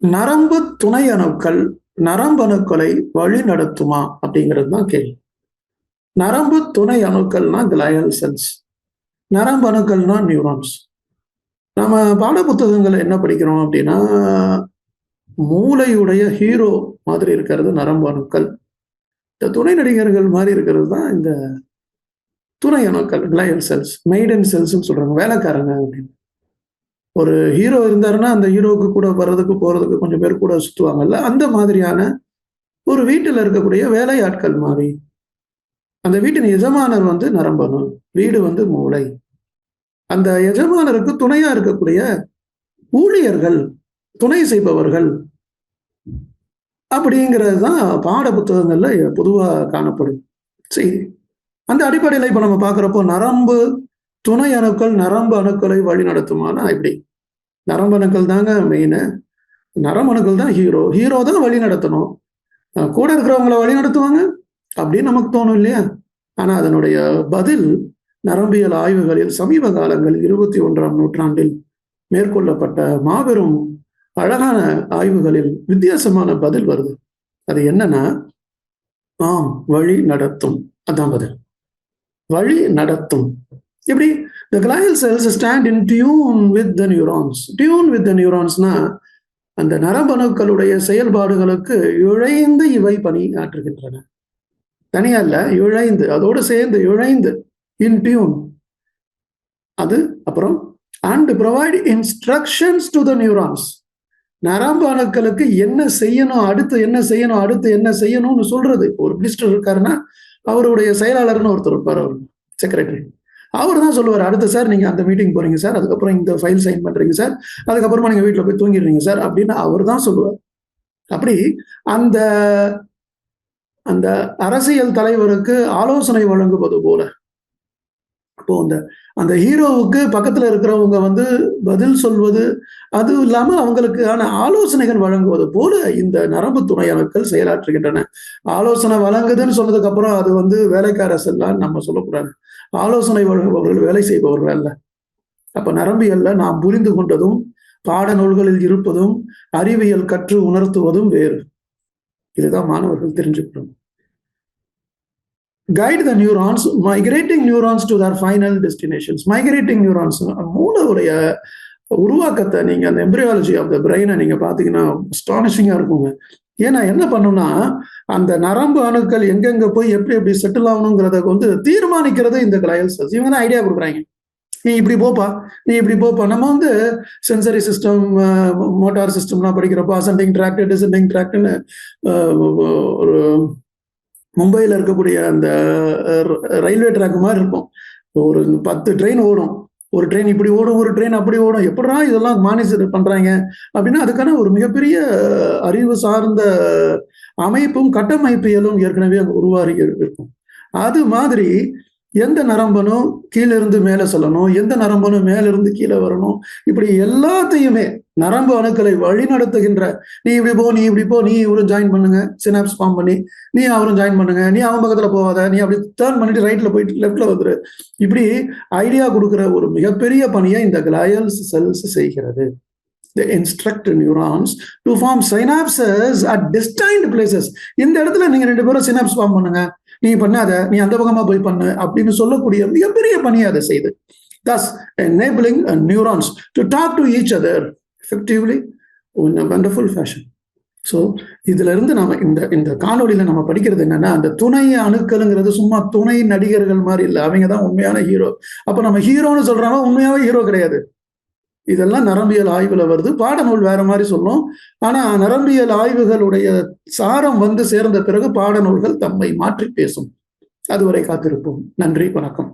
நரம்பு துணை அணுக்கள் நரம்பணுக்களை வழி நடத்துமா அப்படிங்கிறது தான் கேள்வி. நரம்பு துணை அணுக்கள்னா கிளையல் செல்ஸ், நரம்பு அணுக்கள்னா நியூரான்ஸ். நம்ம பாட புத்தகங்களை என்ன படிக்கிறோம் அப்படின்னா, மூளையுடைய ஹீரோ மாதிரி இருக்கிறது நரம்பு அணுக்கள், இந்த துணை நடிகர்கள் மாதிரி இருக்கிறது தான் இந்த துணை அணுக்கள், கிளையல் செல்ஸ், மெய்டன் செல்ஸ் சொல்றாங்க, வேலைக்காரங்க அப்படின்னு. ஒரு ஹீரோ இருந்தாருன்னா அந்த ஹீரோவுக்கு கூட வர்றதுக்கு போறதுக்கு கொஞ்சம் பேர் கூட சுத்துவாங்கல்ல, அந்த மாதிரியான ஒரு வீட்டில் இருக்கக்கூடிய வேலையாட்கள் மாதிரி. அந்த வீட்டின் எஜமானர் வந்து நரம்பணு, வீடு வந்து மூளை. அந்த எஜமானருக்கு துணையா இருக்கக்கூடிய ஊழியர்கள், துணை செய்பவர்கள் அப்படிங்கிறது தான் பாட புத்தகங்கள்ல பொதுவா காணப்படும் செய்தி. அந்த அடிப்படையில் இப்ப நம்ம பாக்குறப்போ நரம்பு துணை அணுக்கள் நரம்பு அணுக்களை வழி நடத்துமானா இப்படி நரம்பு அணுக்கள் தாங்க மெயின், நரம்பு அணுக்கள் தான் ஹீரோ, ஹீரோ தான் வழி நடத்தணும், கூட இருக்கிறவங்களை வழி நடத்துவாங்க அப்படின்னு நமக்கு தோணும் இல்லையா? ஆனா அதனுடைய பதில் நரம்பியல் ஆய்வுகளில் சமீப காலங்களில் 21ஆம் நூற்றாண்டில் மேற்கொள்ளப்பட்ட மாபெரும் அழகான ஆய்வுகளில் வித்தியாசமான பதில் வருது. அது என்னன்னா, ஆம், வழி நடத்தும். அதான் பதில், வழி நடத்தும். எப்படி? The glial cells stand in tune with the neurons. Tune with the neuronsனா அந்த நரம்பணுக்களுடைய செயல்பாடுகளுக்கு இழைந்து இவை பணி ஆற்றுகின்றன. தனியா இல்ல, இழைந்து, அதோடு சேர்ந்து இழைந்து, in tune. அது அப்புறம் and provide instructions to the neurons. நரம்பு அணுக்களுக்கு என்ன செய்யணும், அடுத்து என்ன செய்யணும், அடுத்து என்ன செய்யணும்னு சொல்றது. ஒரு மினிஸ்டர் இருக்காருன்னா அவருடைய செயலாளர்னு ஒருத்தர் இருப்பார், அவர் செக்ரட்டரி. அவர் தான் சொல்லுவார், அடுத்து சார் நீங்க அந்த மீட்டிங் போறீங்க சார், அதுக்கப்புறம் இந்த ஃபைல் சைன் பண்றீங்க சார், அதுக்கப்புறமா நீங்க வீட்டுல போய் தூங்கிடுறீங்க சார் அப்படின்னு அவர் தான் சொல்லுவார். அப்படி அந்த அந்த அரசியல் தலைவருக்கு ஆலோசனை வழங்குவது போல, அப்போ அந்த ஹீரோவுக்கு பக்கத்துல இருக்கிறவங்க வந்து பதில் சொல்வது, அது இல்லாம அவங்களுக்கான ஆலோசனைகள் வழங்குவது போல இந்த நரம்பு துணை அணுக்கள் செயலாற்றுகின்றன. ஆலோசனை வழங்குதுன்னு சொன்னதுக்கு அப்புறம் அது வந்து வேலைக்கார செல்லான்னு நம்ம சொல்லக்கூடாது. ஆலோசனை வழங்குபவர்கள் வேலை செய்பவர்கள் அல்ல. அப்ப நரம்பியல்ல நாம் புரிந்து கொண்டதும் பாட நூல்களில் இருப்பதும் அறிவியல் கற்று உணர்த்துவதும் வேறு. இதுதான் மாணவர்கள் தெரிஞ்சுக்கணும். Guide the neurons, migrating neurons to their final destinations. Migrating neurons, மூளையுடைய உருவாக்கத்தை நீங்க அந்த எம்பிரியாலஜி ஆஃப் த பிரெயினை நீங்க பாத்தீங்கன்னா அஸ்டானிஷிங்கா இருக்குங்க. ஏன்னா என்ன பண்ணும்னா, அந்த நரம்பு அணுக்கள் எங்கெங்க போய் எப்படி எப்படி செட்டில் ஆகணுங்கிறத வந்து தீர்மானிக்கிறது இந்த கிளையல் செல்ஸ். இவங்க தான் ஐடியா கொடுக்குறாங்க, நீ இப்படி போப்பா, நீ இப்படி போப்பா. நம்ம வந்து சென்சரி சிஸ்டம், மோட்டார் சிஸ்டம்லாம் படிக்கிறப்போ அசெண்டிங் ட்ராக்ட், டிசெண்டிங் ட்ராக்ட்னு ஒரு மும்பையில் இருக்கக்கூடிய அந்த ரயில்வே ட்ராக் மாதிரி இருக்கும். ஒரு 10 ட்ரெயின் ஓடும், ஒரு ட்ரெயின் இப்படி ஓடும், ஒரு ட்ரெயின் அப்படி ஓடும். எப்படா இதெல்லாம் மானிட்டர் பண்றாங்க அப்படின்னா அதுக்கான ஒரு மிகப்பெரிய அறிவு சார்ந்த அமைப்பும் கட்டமைப்பியலும் ஏற்கனவே உருவாகி இருக்கும். அது மாதிரி எந்த நரம்பனும் கீழிருந்து மேலே சொல்லணும், எந்த நரம்பனும் மேலிருந்து கீழே வரணும், இப்படி எல்லாத்தையுமே நரம்பு அணுக்களை வழி நடத்துகின்ற, நீ இப்படி போ, நீ இப்படி போ, நீ இவரும் ஜாயின் பண்ணுங்க, சினாப்ஸ் ஃபார்ம் பண்ணி, நீ அவரும் ஜாயின் பண்ணுங்க, நீ அவன் பக்கத்துல போகாத, நீ அப்படி டர்ன் பண்ணிட்டு ரைட்ல போயிட்டு லெஃப்ட்ல வந்துரு, இப்படி ஐடியா கொடுக்குற ஒரு மிகப்பெரிய பணியை இந்த கிளையல் செல்ஸ் செய்கிறது. They instruct neurons to form synapses at destined places. இந்த இடத்துல நீங்க 2 பேரும் சினாப்ஸ் ஃபார்ம் பண்ணுங்க, நீ பண்ணாத, நீ அந்த பக்கமா போய் பண்ணு அப்படின்னு சொல்லக்கூடிய மிகப்பெரிய பணியை அதை செய்து, thus enabling neurons to talk to each other effectively in a wonderful fashion. So இதுல இருந்து நம்ம இந்த காணொலியில நம்ம படிக்கிறது என்னன்னா, அந்த துணை அணுக்கள்ங்கிறது சும்மா துணை நடிகர்கள் மாதிரி இல்லை, அவங்க தான் உண்மையான ஹீரோ. அப்ப நம்ம ஹீரோன்னு சொல்றாங்க, உண்மையாவே ஹீரோ கிடையாது. இதெல்லாம் நரம்பியல் ஆய்வுல வருது, பாடநூல் வேற மாதிரி சொல்லும். ஆனா நரம்பியல் ஆய்வுகளுடைய சாரம் வந்து சேர்ந்த பிறகு பாடநூல்கள் தம்மை மாற்றி பேசும். அதுவரை காத்திருப்போம். நன்றி, வணக்கம்.